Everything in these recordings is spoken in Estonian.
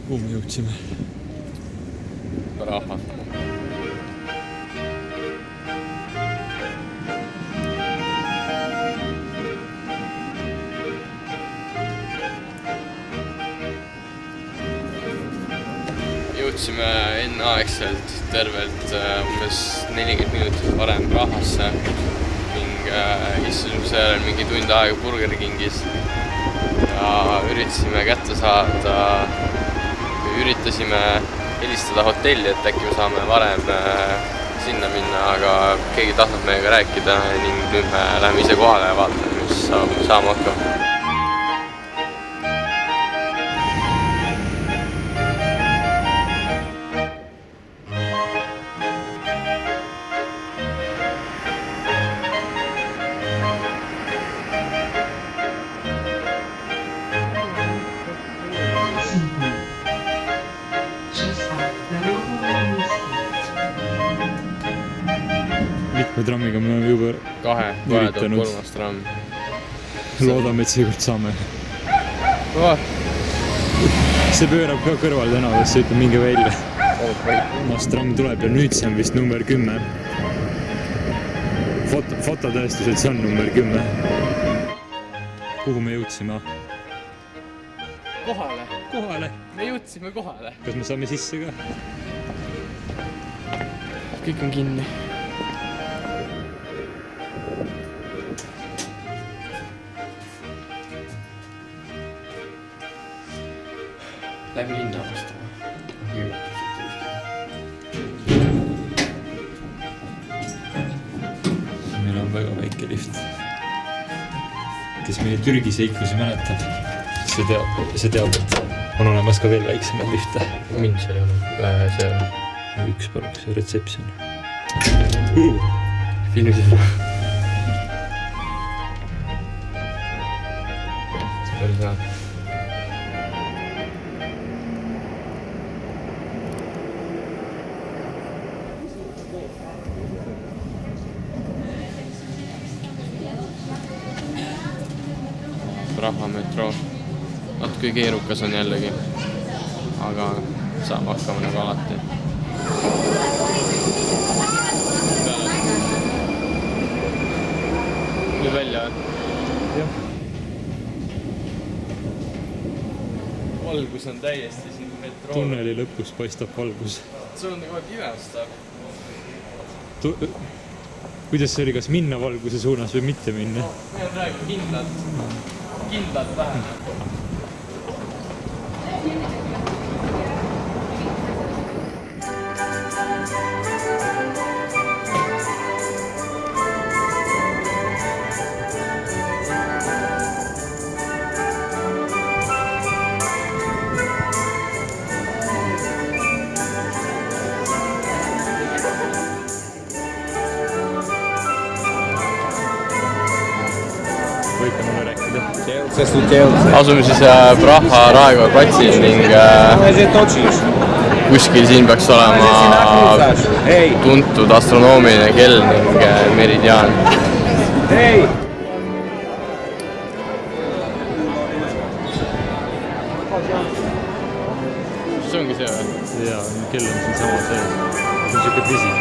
Kuhu me jõudsime? Raha. Jõudsime enneaegselt tervelt umbes 40 minutit varem Rahasse ning istusime seal mingi tund aega Burger Kingis ja üritasime kätte saada üritasime helistada hotelli, et äkki me saame varem sinna minna, aga keegi tahtnud meiega rääkida ning nüüd me läheme ise kohale ja vaatame, mis saama hakkab. Mitme trammiga me oleme juba üritanud. 3. tramm. Loodame, et seekord saame. See pöörab ka kõrval tänavasse, ütleb minge välja. Mas tramm tuleb ja nüüd see on vist number 10. Fototõestused see on number 10. Kuhu me jõudsime? Kohale. Me jõudsime kohale. Kas me saame sisse ka? Kõik on kinni. Lähme linna vastama. Meil on väga väike lift. Kes meie Türgi seiklusi mäletab, see teab, et on olemas ka veel väiksemaid lifte. Mind seal ei ole. See on üks paluks retseptsioon. Filmisid ma. See oli hea. Raha metro. Natuke keerukas on jällegi, aga saame hakkama nagu alati. Nüüd välja või? Jah. Valgus on täiesti siin metro. Tunneli lõpus paistab valgus. See on nagu imestav. Kuidas see oli, kas minna valguse suunas või mitte minna? Me on praegu kindlalt vähe. Võite mulle rääkida? Asume siis Praha Raekoja platsil ning kuskil siin peaks olema tuntud astronoomiline kell ning meridiaan. See ongi see või? Jaa, kell on siin sama sees. See on siuke pisik.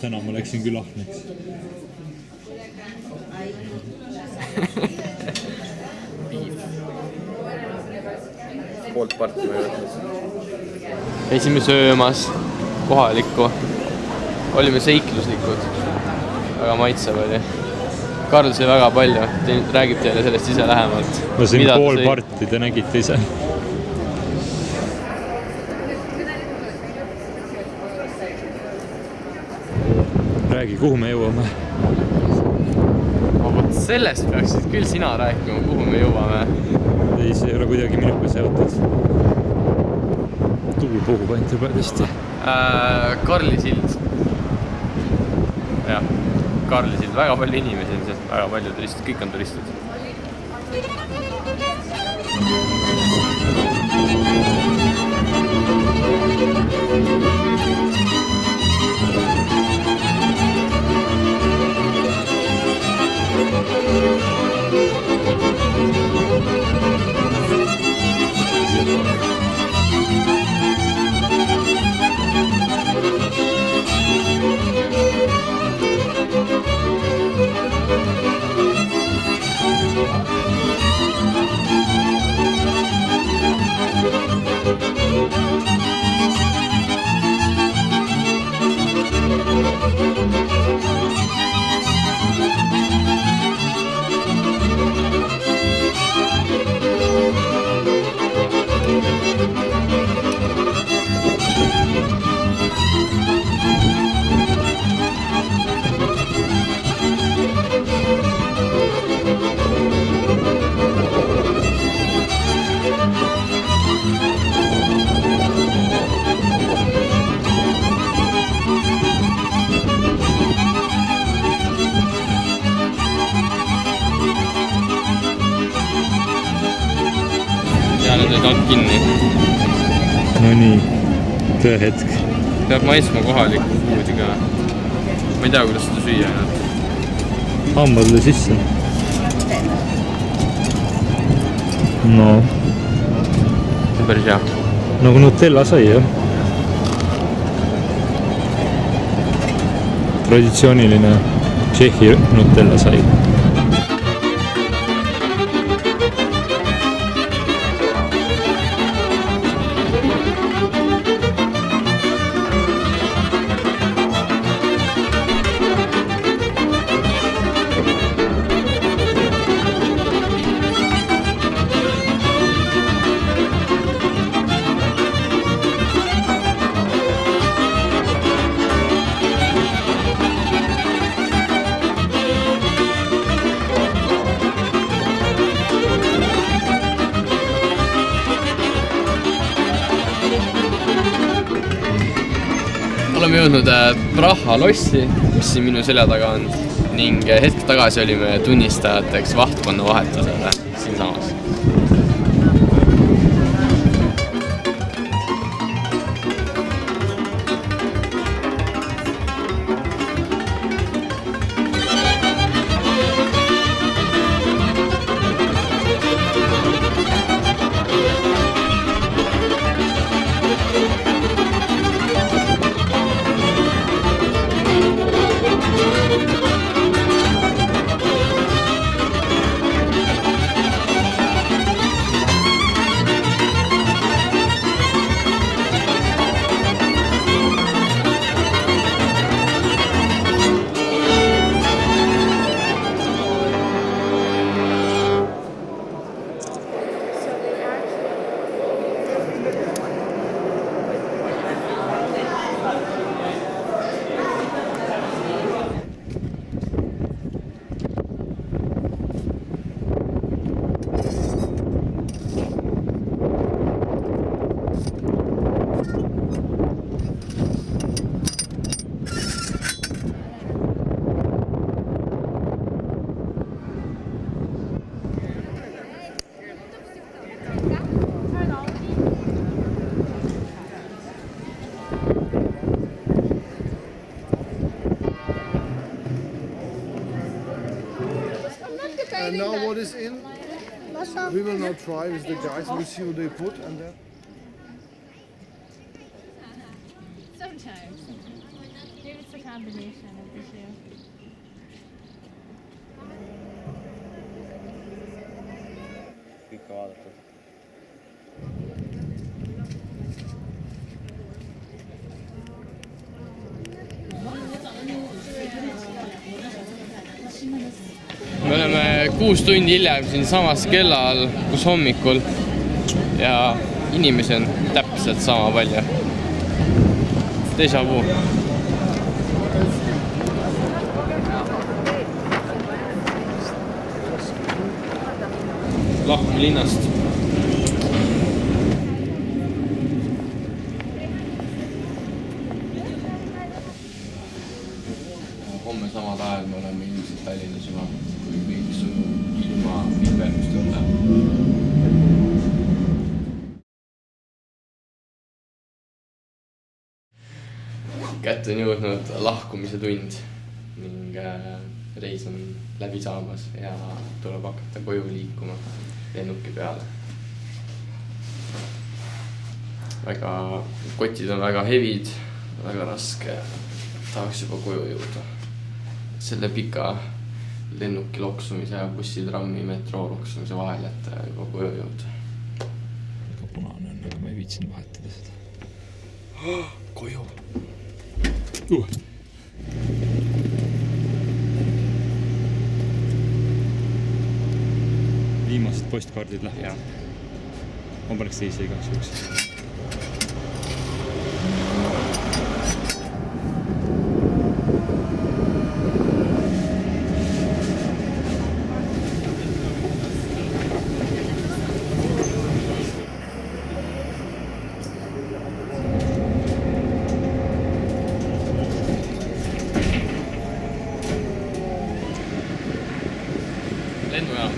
Täna ma läksin küll ahneks. Poolt parti või võttes. Käisime söömas kohalikku. Olime seikluslikud. Väga maitsev oli. Karl sai väga palju. Räägib teile sellest ise lähemalt. Ma siin pool parti, te nägite ise. Räägi, kuhu me jõuame? Sellest peaksid küll sina rääkima, kuhu me jõuame. Ei, see ei ole kuidagi minuga seotud. Tuul puhub ainult juba tõesti. Karli sild. Jah, Karli sild. Väga palju inimesi, väga palju turistid, kõik on turistid. Kinni. No nii, töö hetk. Peab maitsma kohalikku puudi ka. Ma ei tea, kuidas seda süüa ainult. Hambadele sisse. No. Päris hea. Nagu Nutella sai, jah. Traditsiooniline Tšehhi Nutella sai. Oleme jõudnud Praha lossi, mis siin minu selja taga on, ning hetk tagasi olime tunnistajateks vahtkonna vahetusele siin samas. And now what is in? We will now try with the guys. We'll see what they put and then. Sometimes. Maybe it's a combination of the two. Kõike vaadatud. 6 tundi hiljem siin samas kella all, kus hommikul ja inimesi on täpselt sama palju. Déjà vu. Lahkume linnast. Homme samal ajal me oleme ilmselt Tallinnas juba, kui kõik sujub ilma vipermusteta. Kätte on jõudnud lahkumise tund ning reis on läbi saamas ja tuleb hakata koju liikuma lennuki peale. Kotid on väga hevid, väga raske, tahaks juba koju jõuda. Selle pika lennuki loksumise ja bussi, trammi, metroo loksumise vahel, et juba koju jõuda. Väga punane on, aga ma ei viitsin vahetada seda. Koju! Viimased postkaardid lähevad. Ma paneks teise igaks juhuks. Lennujaam.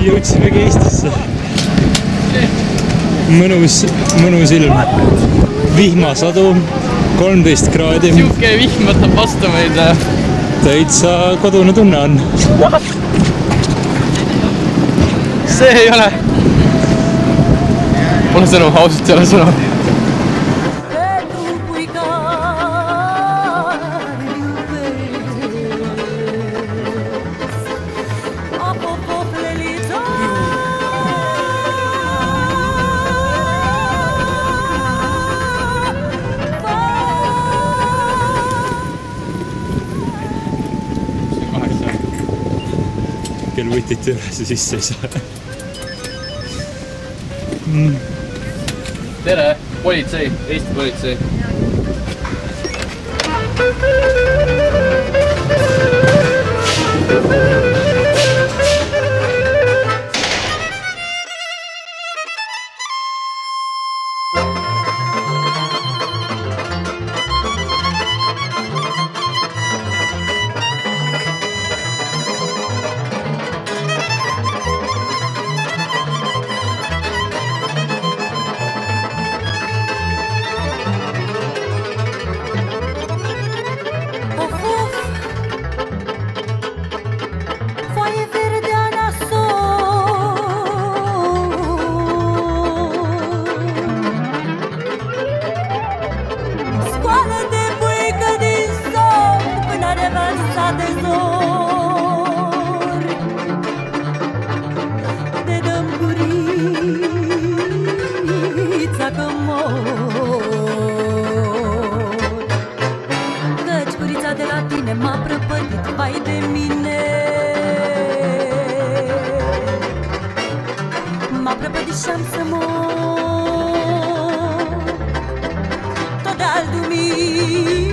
Jõudsimegi Eestisse. Mõnus ilm. Vihmasadu, 13 kraadi. Siuke vihm võtab vastu meid. Täitsa kodune tunne on. See ei ole. Pole sõnu, ausalt ei ole sõnu. Kell võtiti üles ja sisse ei saa. Tere, politsei, Eesti politsei. prăpădit, vai de mine. M-a prăpădit și-am să mor, tot de-al dumii.